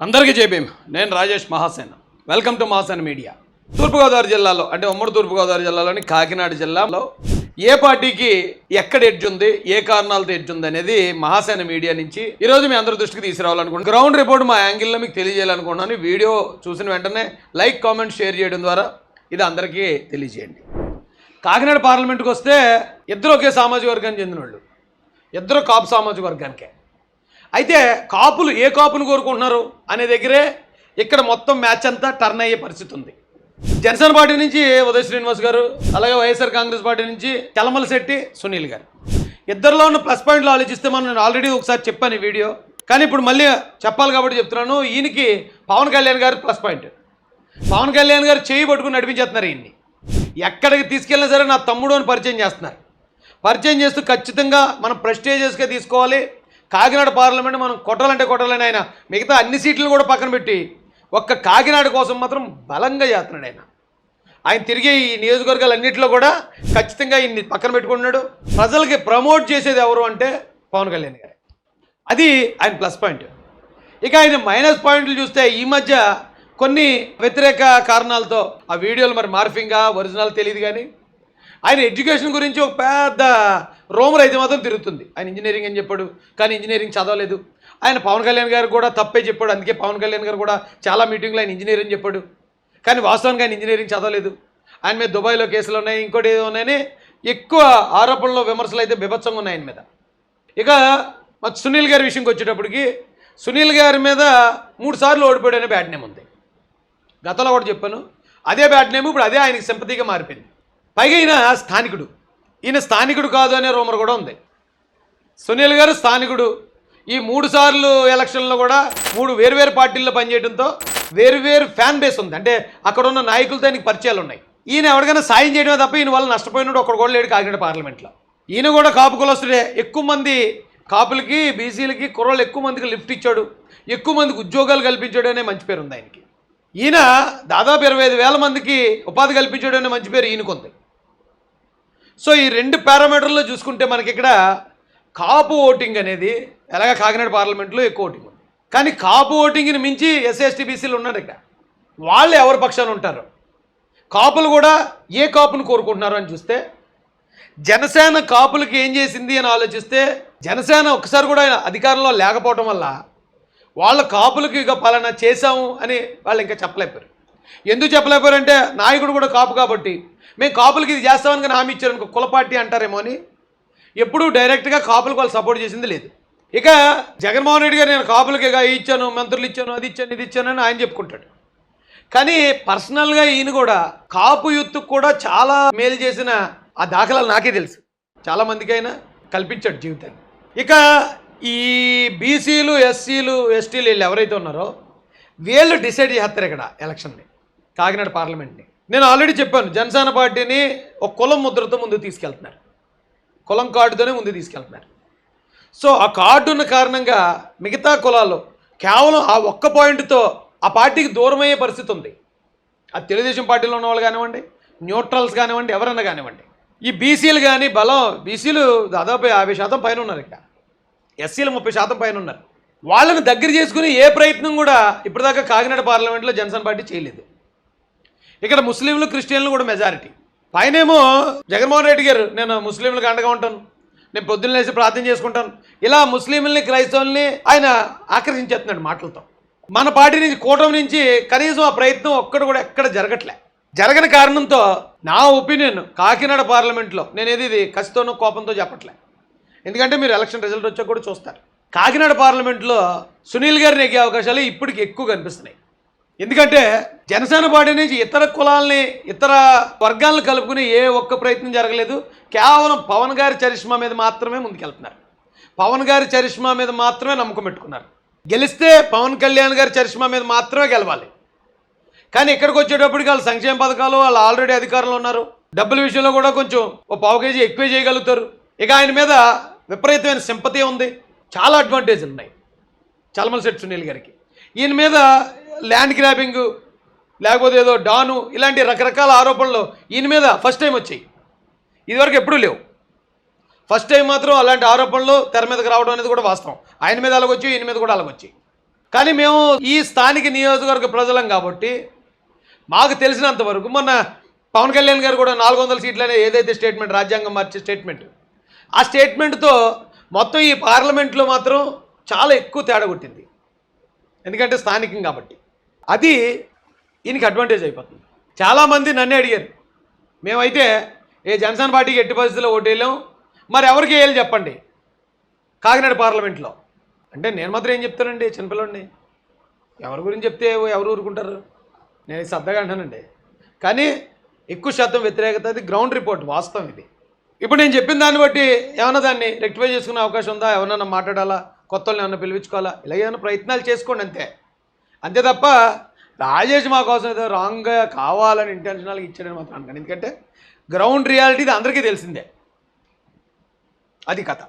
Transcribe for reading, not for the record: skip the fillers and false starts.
అందరికీ జై భీమ్. నేను Rajesh Mahasena. Welcome to Mahasena media. తూర్పుగోదావరి జిల్లాలో అంటే ఉమ్మడి తూర్పుగోదావరి జిల్లాలోని కాకినాడ జిల్లాలో ఏ పార్టీకి ఎక్కడ ఎడ్జ్ ఉంది, ఏ కారణాలతో ఎడ్జ్ ఉంది అనేది మహాసేన మీడియా నుంచి ఈరోజు మీ అందరి దృష్టికి తీసుకురావాలనుకుంటున్నాను. గ్రౌండ్ రిపోర్ట్ మా యాంగిల్లో మీకు తెలియజేయాలనుకుంటున్నాను. వీడియో చూసిన వెంటనే లైక్, కామెంట్, షేర్ చేయడం ద్వారా ఇది అందరికీ తెలియజేయండి. కాకినాడ పార్లమెంట్కి వస్తే ఇద్దరు ఒకే సామాజిక వర్గానికి చెందిన వాళ్ళు, ఇద్దరు కాపు సామాజిక వర్గానికే. అయితే కాపులు ఏ కాపును కోరుకుంటున్నారు అనే దగ్గరే ఇక్కడ మొత్తం మ్యాచ్ అంతా టర్న్ అయ్యే పరిస్థితి ఉంది. జనసేన పార్టీ నుంచి ఉదయ్ శ్రీనివాస్ గారు, అలాగే వైఎస్ఆర్ కాంగ్రెస్ పార్టీ నుంచి చలమల శెట్టి సునీల్ గారు, ఇద్దరిలో ఉన్న ప్లస్ పాయింట్లు ఆలోచిస్తే నేను ఆల్రెడీ ఒకసారి చెప్పాను ఈ వీడియో, కానీ ఇప్పుడు మళ్ళీ చెప్పాలి కాబట్టి చెప్తున్నాను. ఈయనకి పవన్ కళ్యాణ్ గారు ప్లస్ పాయింట్. పవన్ కళ్యాణ్ గారు చేయి పట్టుకుని నడిపించేస్తున్నారు. ఈయన్ని ఎక్కడికి తీసుకెళ్ళినా సరే నా తమ్ముడు అని పరిచయం చేస్తున్నారు. పరిచయం చేస్తూ ఖచ్చితంగా మనం ప్రెస్టేజియస్గా తీసుకోవాలి. కాకినాడ పార్లమెంట్ మనం కొట్టాలంటే కొట్టాలని ఆయన మిగతా అన్ని సీట్లు కూడా పక్కన పెట్టి ఒక్క కాకినాడ కోసం మాత్రం బలంగా చేస్తున్నాడు. ఆయన తిరిగి ఈ నియోజకవర్గాలన్నింటిలో కూడా ఖచ్చితంగా ఈయన్ని పక్కన పెట్టుకుంటున్నాడు. ప్రజలకి ప్రమోట్ చేసేది ఎవరు అంటే పవన్ కళ్యాణ్ గారు. అది ఆయన ప్లస్ పాయింట్. ఇక ఆయన మైనస్ పాయింట్లు చూస్తే ఈ మధ్య కొన్ని వ్యతిరేక కారణాలతో ఆ వీడియోలు మరి మార్ఫింగా ఒరిజినల్ తెలియదు, కానీ ఆయన ఎడ్యుకేషన్ గురించి ఒక పెద్ద రూమర్ అయితే మాత్రం తిరుగుతుంది. ఆయన ఇంజనీరింగ్ అని చెప్పాడు, కానీ ఇంజనీరింగ్ చదవలేదు. ఆయన పవన్ కళ్యాణ్ గారు కూడా తప్పే చెప్పాడు. అందుకే పవన్ కళ్యాణ్ గారు కూడా చాలా మీటింగ్లో ఆయన ఇంజనీర్ అని చెప్పాడు, కానీ వాస్తవానికి ఆయన ఇంజనీరింగ్ చదవలేదు. ఆయన మీద దుబాయ్లో కేసులు ఉన్నాయి, ఇంకోటి ఏదో ఉన్నాయని ఎక్కువ ఆరోపణలు, విమర్శలు అయితే బీభత్సంగా ఉన్నాయి ఆయన మీద. ఇక సునీల్ గారి విషయంకి వచ్చేటప్పటికి సునీల్ గారి మీద 3 సార్లు ఓడిపోయాడు అనే బ్యాడ్ నేమ్ ఉంది. గతంలో కూడా చెప్పాను. అదే బ్యాడ్ నేమ్ ఇప్పుడు అదే ఆయనకి సింపతిగా మారిపోయింది. పైగా ఈయన స్థానికుడు కాదు అనే రూమర్ కూడా ఉంది. సునీల్ గారు స్థానికుడు. ఈ 3 సార్లు ఎలక్షన్లో కూడా 3 వేరువేరు పార్టీల్లో పనిచేయడంతో వేరువేరు ఫ్యాన్ బేస్ ఉంది. అంటే అక్కడ ఉన్న నాయకులతో ఆయనకి పరిచయాలు ఉన్నాయి. ఈయన ఎవరికైనా సాయం చేయడమే తప్ప ఈయన వల్ల నష్టపోయినాడు ఒక్కడు కూడా లేడు కాకినాడ పార్లమెంట్లో. ఈయన కూడా కాపు కులస్తుడే. ఎక్కువ మంది కాపులకి, బీసీలకి, కుర్రలు ఎక్కువ మందికి లిఫ్ట్ ఇచ్చాడు, ఎక్కువ మందికి ఉద్యోగాలు కల్పించాడు అనే మంచి పేరు ఉంది ఆయనకి. ఈయన దాదాపు 25,000 మందికి ఉపాధి కల్పించాడు అనే మంచి పేరు ఈయనకుంది. సో ఈ 2 పారామీటర్లో చూసుకుంటే మనకి ఇక్కడ కాపు ఓటింగ్ అనేది ఎలాగ కాకినాడ పార్లమెంట్లో ఎక్కువ ఓటింగ్ ఉంది. కానీ కాపు ఓటింగ్ని మించి ఎస్సీ, ఎస్టీ, బీసీలు ఉన్నారు. ఇక్కడ వాళ్ళు ఎవరి పక్షాన ఉంటారు? కాపులు కూడా ఏ కాపును కోరుకుంటున్నారు అని చూస్తే జనసేన కాపులకి ఏం చేసింది అని ఆలోచిస్తే జనసేన ఒకసారి కూడా అధికారంలో లేకపోవడం వల్ల వాళ్ళ కాపులకి ఇక పలానా చేశాము అని వాళ్ళు ఇంకా చెప్పలేకపోయారు. ఎందుకు చెప్పలేకపోయారంటే నాయకుడు కూడా కాపు కాబట్టి మేము కాపులకి ఇది చేస్తామని కానీ హామీ ఇచ్చారు, కుల పార్టీ అంటారేమో అని ఎప్పుడూ డైరెక్ట్గా కాపులకు వాళ్ళు సపోర్ట్ చేసింది లేదు. ఇక జగన్మోహన్ రెడ్డి గారు నేను కాపులకి ఇచ్చాను, మంత్రులు ఇచ్చాను, అది ఇచ్చాను, ఇది ఇచ్చాను అని ఆయన చెప్పుకుంటాడు. కానీ పర్సనల్గా ఈయన కూడా కాపు యూత్కు కూడా చాలా మేలు చేసిన ఆ దాఖలాలు నాకే తెలుసు. చాలామందికి అయినా కల్పించాడు జీవితాన్ని. ఇక ఈ బీసీలు, ఎస్సీలు, ఎస్టీలు వీళ్ళు ఎవరైతే ఉన్నారో వీళ్ళు డిసైడ్ చేస్తారు ఇక్కడ ఎలక్షన్ని, కాకినాడ పార్లమెంట్ని. నేను ఆల్రెడీ చెప్పాను, జనసేన పార్టీని ఒక కులం ముద్రతో ముందుకు తీసుకెళ్తున్నారు, కులం కార్డుతోనే ముందుకు తీసుకెళ్తున్నారు. సో ఆ కార్డు ఉన్న కారణంగా మిగతా కులాలు కేవలం ఆ ఒక్క పాయింట్తో ఆ పార్టీకి దూరమయ్యే పరిస్థితి ఉంది. అది తెలుగుదేశం పార్టీలో ఉన్న వాళ్ళు కానివ్వండి, న్యూట్రల్స్ కానివ్వండి, ఎవరన్నా కానివ్వండి. ఈ బీసీలు కానీ బీసీలు దాదాపు 50% పైన ఉన్నారు, ఇక్కడ ఎస్సీలు 30% పైన ఉన్నారు. వాళ్ళని దగ్గర చేసుకుని ఏ ప్రయత్నం కూడా ఇప్పటిదాకా కాకినాడ పార్లమెంట్లో జనసేన పార్టీ చేయలేదు. ఇక్కడ ముస్లింలు, క్రిస్టియన్లు కూడా మెజారిటీ. పైనేమో జగన్మోహన్ రెడ్డి గారు నేను ముస్లింలకు అండగా ఉంటాను, నేను పొద్దున్న లేచి ప్రార్థన చేసుకుంటాను, ఇలా ముస్లింలని, క్రైస్తవుల్ని ఆయన ఆకర్షించేస్తున్నాడు మాటలతో. మన పార్టీ నుంచి, కూటమి నుంచి కనీసం ఆ ప్రయత్నం ఒక్కడు కూడా ఎక్కడ జరగని కారణంతో నా ఒపీనియన్ కాకినాడ పార్లమెంట్లో నేను ఇది కసితోనో కోపంతో చెప్పట్లే, ఎందుకంటే మీరు ఎలక్షన్ రిజల్ట్ వచ్చాక కూడా చూస్తారు. కాకినాడ పార్లమెంట్లో సునీల్ గారిని ఎక్కే అవకాశాలు ఇప్పటికి ఎక్కువ కనిపిస్తున్నాయి. ఎందుకంటే జనసేన పార్టీ నుంచి ఇతర కులాలని, ఇతర వర్గాలను కలుపుకుని ఏ ఒక్క ప్రయత్నం జరగలేదు. కేవలం పవన్ గారి చరిష్మా మీద మాత్రమే ముందుకెళ్తున్నారు. పవన్ గారి చరిష్మా మీద మాత్రమే నమ్మకం పెట్టుకున్నారు. గెలిస్తే పవన్ కళ్యాణ్ గారి చరిష్మా మీద మాత్రమే గెలవాలి. కానీ ఇక్కడికి వచ్చేటప్పటికి వాళ్ళు సంక్షేమ పథకాలు, వాళ్ళు ఆల్రెడీ అధికారంలో ఉన్నారు, డబ్బుల విషయంలో కూడా కొంచెం ఒక 1/4 కేజీ ఎక్కువ చేయగలుగుతారు. ఇక ఆయన మీద విపరీతమైన సింపతి ఉంది, చాలా అడ్వాంటేజ్లు ఉన్నాయి చలమల శెట్టి సునీల్ గారికి. ఈయన మీద ల్యాండ్ గ్రాబింగ్, లేకపోతే ఏదో డాను, ఇలాంటి రకరకాల ఆరోపణలు ఈయన మీద ఫస్ట్ టైం వచ్చాయి. ఇదివరకు ఎప్పుడూ లేవు. ఫస్ట్ టైం మాత్రం అలాంటి ఆరోపణలు తెర మీదకి రావడం అనేది కూడా వాస్తవం. ఆయన మీద అలాగొచ్చి, ఈయన మీద కూడా అలాగొచ్చి. కానీ మేము ఈ స్థానిక నియోజకవర్గ ప్రజలం కాబట్టి మాకు తెలిసినంత వరకు మొన్న పవన్ కళ్యాణ్ గారు కూడా 400 సీట్లనే ఏదైతే స్టేట్మెంట్, రాజ్యాంగం మార్చే స్టేట్మెంట్, ఆ స్టేట్మెంట్తో మొత్తం ఈ పార్లమెంట్లో మాత్రం చాలా ఎక్కువ తేడా కొట్టింది. ఎందుకంటే స్థానికం కాబట్టి అది ఈయనకి అడ్వాంటేజ్ అయిపోతుంది. చాలామంది నన్నే అడిగారు, మేమైతే జనసేన పార్టీకి ఎట్టి పరిస్థితుల్లో ఓటు వేయలేం, మరి ఎవరికి వేయాలి చెప్పండి కాకినాడ పార్లమెంట్లో అంటే. నేను మాత్రం ఏం చెప్తానండి, చిన్నపిల్లండి, ఎవరి గురించి చెప్తే ఎవరు ఊరుకుంటారు, నేను సరదాగా అంటానండి. కానీ ఎక్కువ శాతం వ్యతిరేకత, అది గ్రౌండ్ రిపోర్ట్, వాస్తవం ఇది. ఇప్పుడు నేను చెప్పిన దాన్ని బట్టి ఏమన్నా దాన్ని రెక్టిఫై చేసుకునే అవకాశం ఉందా, ఎవరన్నా మాట్లాడాలా, కొత్త వాళ్ళని ఏమన్నా పిలిపించుకోవాలా, ఇలా ఏమైనా ప్రయత్నాలు చేసుకోండి అంతే. అంతే తప్ప రాజేష్ మా కోసం ఏదో రాంగ్గా కావాలని ఇంటెన్షనల్గా ఇచ్చాడని మాత్రం అనుకోండి. ఎందుకంటే గ్రౌండ్ రియాలిటీ ఇది అందరికీ తెలిసిందే, అది కథ.